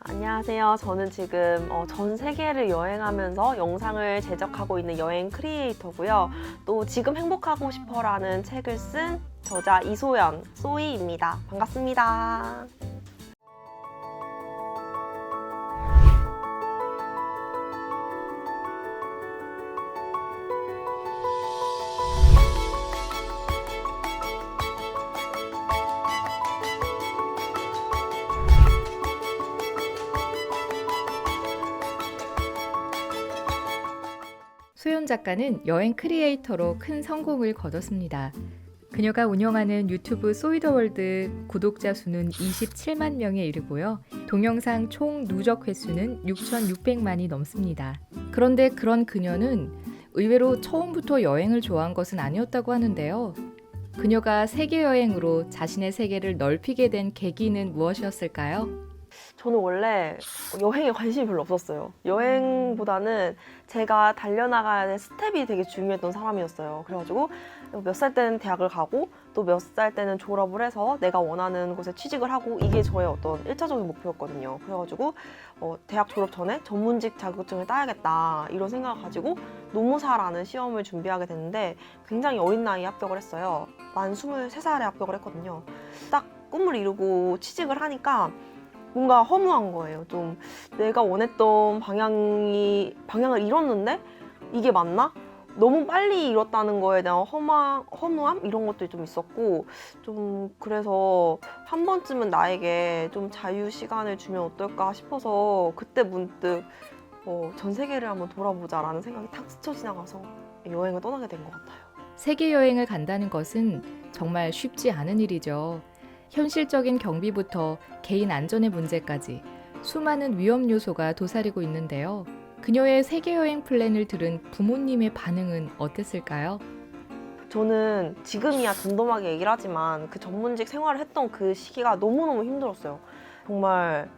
안녕하세요. 저는 지금 전 세계를 여행하면서 영상을 제작하고 있는 여행 크리에이터고요. 또 지금 행복하고 싶어라는 책을 쓴 저자 이소연, 소이입니다. 반갑습니다. 소연 작가는 여행 크리에이터로 큰 성공을 거뒀습니다. 그녀가 운영하는 유튜브 소이더월드 구독자 수는 27만 명에 이르고요. 동영상 총 누적 횟수는 6,600만이 넘습니다. 그런데 그런 그녀는 의외로 처음부터 여행을 좋아한 것은 아니었다고 하는데요. 그녀가 세계 여행으로 자신의 세계를 넓히게 된 계기는 무엇이었을까요? 저는 원래 여행에 관심이 별로 없었어요. 여행보다는 제가 달려나가야 될 스텝이 되게 중요했던 사람이었어요. 그래가지고 몇 살 때는 대학을 가고 또 몇 살 때는 졸업을 해서 내가 원하는 곳에 취직을 하고 이게 저의 어떤 1차적인 목표였거든요. 그래가지고 대학 졸업 전에 전문직 자격증을 따야겠다 이런 생각을 가지고 노무사라는 시험을 준비하게 됐는데 굉장히 어린 나이에 합격을 했어요. 만 23살에 합격을 했거든요. 딱 꿈을 이루고 취직을 하니까 뭔가 허무한 거예요. 좀 내가 원했던 방향을 잃었는데 이게 맞나? 너무 빨리 잃었다는 거에 대한 허무함 이런 것도 좀 있었고 좀 그래서 한 번쯤은 나에게 좀 자유 시간을 주면 어떨까 싶어서 그때 문득 전 세계를 한번 돌아보자라는 생각이 탁 스쳐 지나가서 여행을 떠나게 된 것 같아요. 세계 여행을 간다는 것은 정말 쉽지 않은 일이죠. 현실적인 경비부터 개인 안전의 문제까지 수많은 위험 요소가 도사리고 있는데요. 그녀의 세계 여행 플랜을 들은 부모님의 반응은 어땠을까요? 저는 지금이야 덤덤하게 얘기를 하지만 그 전문직 생활을 했던 그 시기가 너무너무 힘들었어요. 정말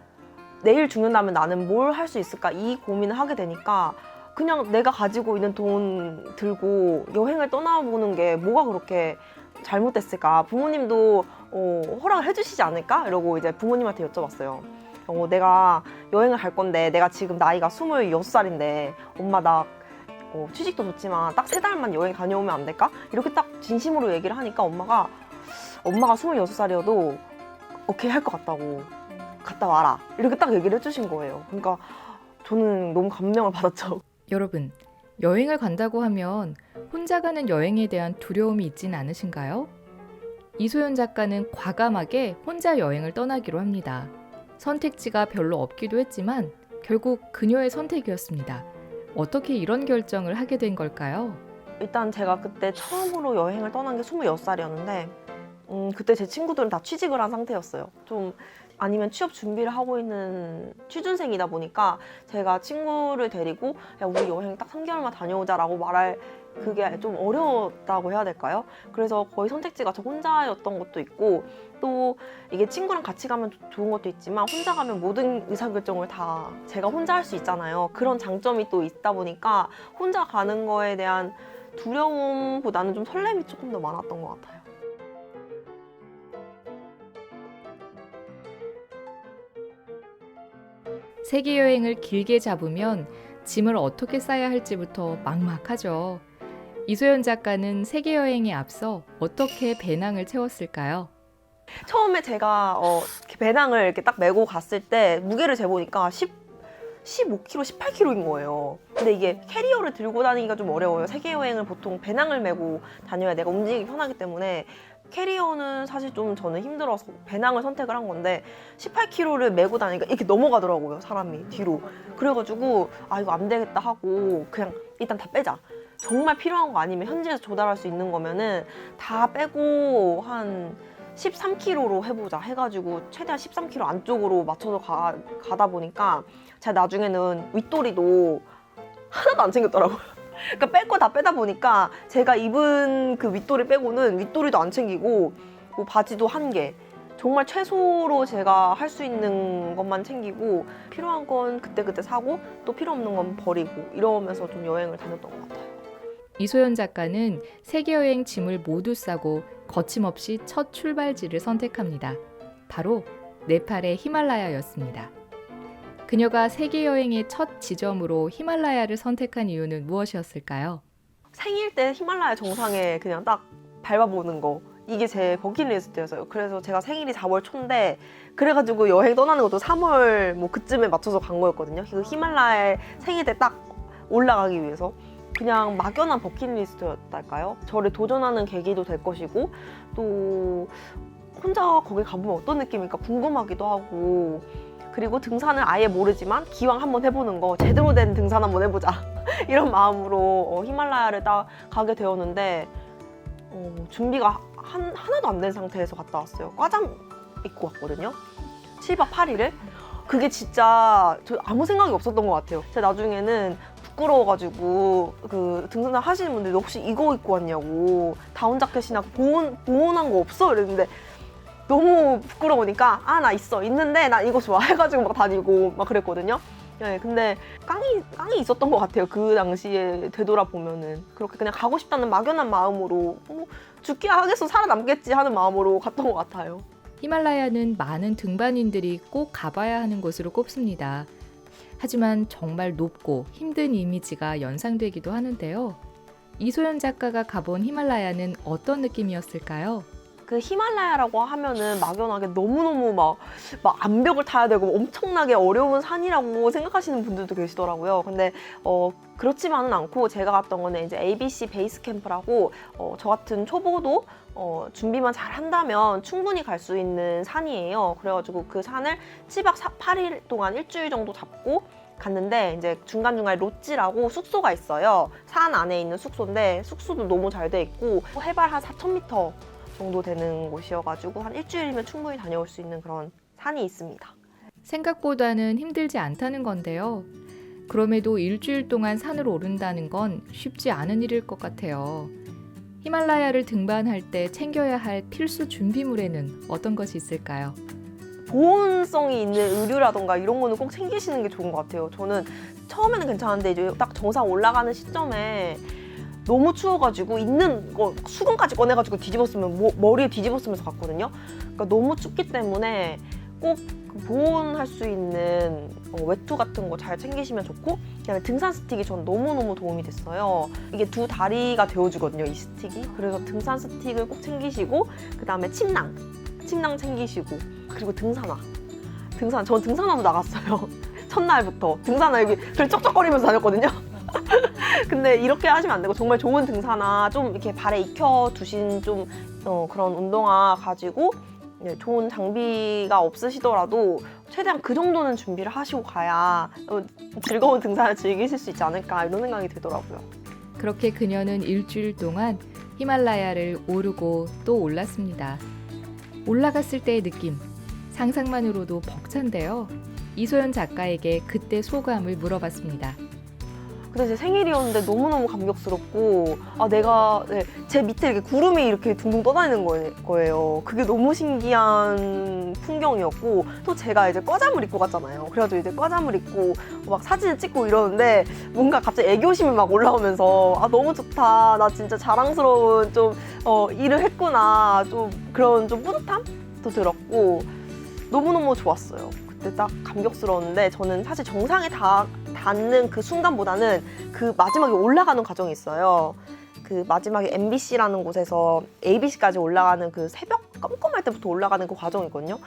내일 죽는다면 나는 뭘 할 수 있을까 이 고민을 하게 되니까 그냥 내가 가지고 있는 돈 들고 여행을 떠나보는 게 뭐가 그렇게 잘못됐을까? 부모님도 허락을 해주시지 않을까? 이러고 이제 부모님한테 여쭤봤어요. 내가 여행을 갈 건데 내가 지금 나이가 26살인데 엄마 나 취직도 좋지만 딱 3달만 여행 다녀오면 안 될까? 이렇게 딱 진심으로 얘기를 하니까 엄마가 26살이어도 오케이 할 것 같다고 갔다 와라 이렇게 딱 얘기를 해주신 거예요. 그러니까 저는 너무 감명을 받았죠. 여러분, 여행을 간다고 하면 혼자 가는 여행에 대한 두려움이 있진 않으신가요? 이소연 작가는 과감하게 혼자 여행을 떠나기로 합니다. 선택지가 별로 없기도 했지만 결국 그녀의 선택이었습니다. 어떻게 이런 결정을 하게 된 걸까요? 일단 제가 그때 처음으로 여행을 떠난 게 26살이었는데 그때 제 친구들은 다 취직을 한 상태였어요. 좀 아니면 취업 준비를 하고 있는 취준생이다 보니까 제가 친구를 데리고 야 우리 여행 딱 3개월만 다녀오자라고 말할 그게 좀 어려웠다고 해야 될까요? 그래서 거의 선택지가 저 혼자였던 것도 있고 또 이게 친구랑 같이 가면 좋은 것도 있지만 혼자 가면 모든 의사결정을 다 제가 혼자 할 수 있잖아요. 그런 장점이 또 있다 보니까 혼자 가는 거에 대한 두려움보다는 좀 설렘이 조금 더 많았던 것 같아요. 세계 여행을 길게 잡으면 짐을 어떻게 싸야 할지부터 막막하죠. 이소연 작가는 세계 여행에 앞서 어떻게 배낭을 채웠을까요? 처음에 제가 이렇게 배낭을 이렇게 딱 메고 갔을 때 무게를 재보니까 15kg, 18kg인 거예요. 근데 이게 캐리어를 들고 다니기가 좀 어려워요. 세계 여행을 보통 배낭을 메고 다녀야 내가 움직이기 편하기 때문에 캐리어는 사실 좀 저는 힘들어서 배낭을 선택을 한 건데 18kg를 메고 다니니까 이렇게 넘어가더라고요, 사람이 뒤로. 그래가지고 아 이거 안 되겠다 하고 그냥 일단 다 빼자. 정말 필요한 거 아니면 현지에서 조달할 수 있는 거면은 다 빼고 한 13kg로 해보자 해가지고 최대한 13kg 안쪽으로 맞춰서 가다 보니까 제가 나중에는 윗도리도 하나도 안 챙겼더라고요. 그러니까 뺄 거 다 빼다 보니까 제가 입은 그 윗도리 빼고는 윗도리도 안 챙기고 뭐 바지도 한 개. 정말 최소로 제가 할 수 있는 것만 챙기고 필요한 건 그때그때 사고 또 필요 없는 건 버리고 이러면서 좀 여행을 다녔던 것 같아요. 이소연 작가는 세계 여행 짐을 모두 싸고 거침없이 첫 출발지를 선택합니다. 바로 네팔의 히말라야였습니다. 그녀가 세계 여행의 첫 지점으로 히말라야를 선택한 이유는 무엇이었을까요? 생일 때 히말라야 정상에 그냥 딱 밟아보는 거. 이게 제 버킷리스트였어요. 그래서 제가 생일이 4월 초인데 그래가지고 여행 떠나는 것도 3월 뭐 그쯤에 맞춰서 간 거였거든요. 그 히말라야 생일 때 딱 올라가기 위해서. 그냥 막연한 버킷리스트였달까요? 저를 도전하는 계기도 될 것이고 또 혼자 거기 가보면 어떤 느낌일까 궁금하기도 하고 그리고 등산을 아예 모르지만 기왕 한번 해보는 거 제대로 된 등산 한번 해보자 이런 마음으로 히말라야를 딱 가게 되었는데 준비가 하나도 안 된 상태에서 갔다 왔어요. 과잠 입고 갔거든요. 7박 8일을. 그게 진짜 저 아무 생각이 없었던 것 같아요. 제가 나중에는 부끄러워가지고 그 등산 하시는 분들이 혹시 이거 입고 왔냐고 다운 자켓이나 보온한 거 없어? 이랬는데 너무 부끄러우니까 나 있는데 나 이거 좋아 해가지고 막 다니고 막 그랬거든요. 네, 근데 깡이 있었던 것 같아요. 그 당시에 되돌아보면은 그렇게 그냥 가고 싶다는 막연한 마음으로 뭐 죽기 하겠어 살아남겠지 하는 마음으로 갔던 것 같아요. 히말라야는 많은 등반인들이 꼭 가봐야 하는 곳으로 꼽습니다. 하지만 정말 높고 힘든 이미지가 연상되기도 하는데요. 이소연 작가가 가본 히말라야는 어떤 느낌이었을까요? 그 히말라야라고 하면은 막연하게 너무너무 막 암벽을 타야 되고 엄청나게 어려운 산이라고 생각하시는 분들도 계시더라고요. 근데 그렇지만은 않고 제가 갔던 거는 이제 ABC 베이스 캠프라고 저 같은 초보도 준비만 잘 한다면 충분히 갈 수 있는 산이에요. 그래가지고 그 산을 7박 8일 동안 일주일 정도 잡고 갔는데 이제 중간중간에 롯지라고 숙소가 있어요. 산 안에 있는 숙소인데 숙소도 너무 잘 돼 있고 해발 한 4,000m 정도 되는 곳이어가지고 한 일주일이면 충분히 다녀올 수 있는 그런 산이 있습니다. 생각보다는 힘들지 않다는 건데요. 그럼에도 일주일 동안 산을 오른다는 건 쉽지 않은 일일 것 같아요. 히말라야를 등반할 때 챙겨야 할 필수 준비물에는 어떤 것이 있을까요? 보온성이 있는 의류라던가 이런 거는 꼭 챙기시는 게 좋은 것 같아요. 저는 처음에는 괜찮은데 이제 딱 정상 올라가는 시점에 너무 추워가지고 있는 거 수건까지 꺼내가지고 뒤집었으면 머리에 뒤집었으면서 갔거든요. 그러니까 너무 춥기 때문에 꼭 보온할 수 있는 외투 같은 거 잘 챙기시면 좋고 그다음에 등산 스틱이 전 너무너무 도움이 됐어요. 이게 두 다리가 되어주거든요, 이 스틱이. 그래서 등산 스틱을 꼭 챙기시고 그다음에 침낭 챙기시고 그리고 전 등산화도 나갔어요. 첫날부터 등산화 여기 들쩍쩍거리면서 다녔거든요. 근데 이렇게 하시면 안 되고 정말 좋은 등산화 좀 이렇게 발에 익혀 두신 좀 그런 운동화 가지고 좋은 장비가 없으시더라도 최대한 그 정도는 준비를 하시고 가야 즐거운 등산을 즐기실 수 있지 않을까 이런 생각이 들더라고요. 그렇게 그녀는 일주일 동안 히말라야를 오르고 또 올랐습니다. 올라갔을 때의 느낌, 상상만으로도 벅찬데요. 이소연 작가에게 그때 소감을 물어봤습니다. 그때 제 생일이었는데 너무너무 감격스럽고 내가 제 밑에 이렇게 구름이 이렇게 둥둥 떠다니는 거예요. 그게 너무 신기한 풍경이었고 또 제가 이제 과잠을 입고 갔잖아요. 그래가지고 이제 과잠을 입고 막 사진을 찍고 이러는데 뭔가 갑자기 애교심이 막 올라오면서 너무 좋다. 나 진짜 자랑스러운 좀 일을 했구나. 좀 그런 좀 뿌듯함도 들었고 너무너무 좋았어요. 그때 딱 감격스러웠는데 저는 사실 정상에 닿는 그 순간보다는 그 마지막에 올라가는 과정이 있어요. 그 마지막에 MBC라는 곳에서 ABC까지 올라가는 그 새벽 깜깜할 때부터 올라가는 그 과정이거든요.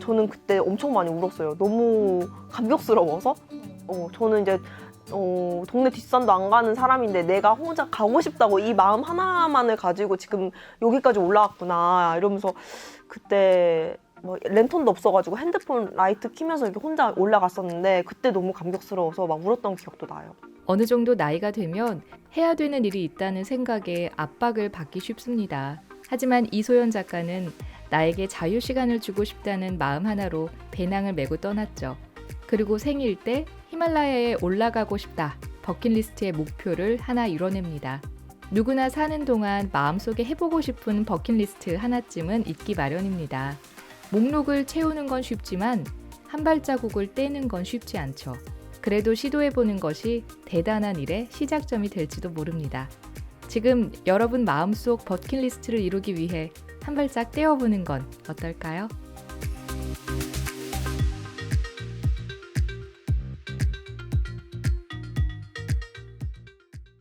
저는 그때 엄청 많이 울었어요. 너무 감격스러워서. 저는 이제 동네 뒷산도 안 가는 사람인데 내가 혼자 가고 싶다고 이 마음 하나만을 가지고 지금 여기까지 올라왔구나 이러면서 그때 랜턴도 없어가지고 핸드폰 라이트 켜면서 이렇게 혼자 올라갔었는데 그때 너무 감격스러워서 막 울었던 기억도 나요. 어느 정도 나이가 되면 해야 되는 일이 있다는 생각에 압박을 받기 쉽습니다. 하지만 이소연 작가는 나에게 자유 시간을 주고 싶다는 마음 하나로 배낭을 메고 떠났죠. 그리고 생일 때 히말라야에 올라가고 싶다. 버킷리스트의 목표를 하나 이뤄냅니다. 누구나 사는 동안 마음속에 해보고 싶은 버킷리스트 하나쯤은 있기 마련입니다. 목록을 채우는 건 쉽지만 한 발자국을 떼는 건 쉽지 않죠. 그래도 시도해보는 것이 대단한 일의 시작점이 될지도 모릅니다. 지금 여러분 마음속 버킷리스트를 이루기 위해 한 발짝 떼어보는 건 어떨까요?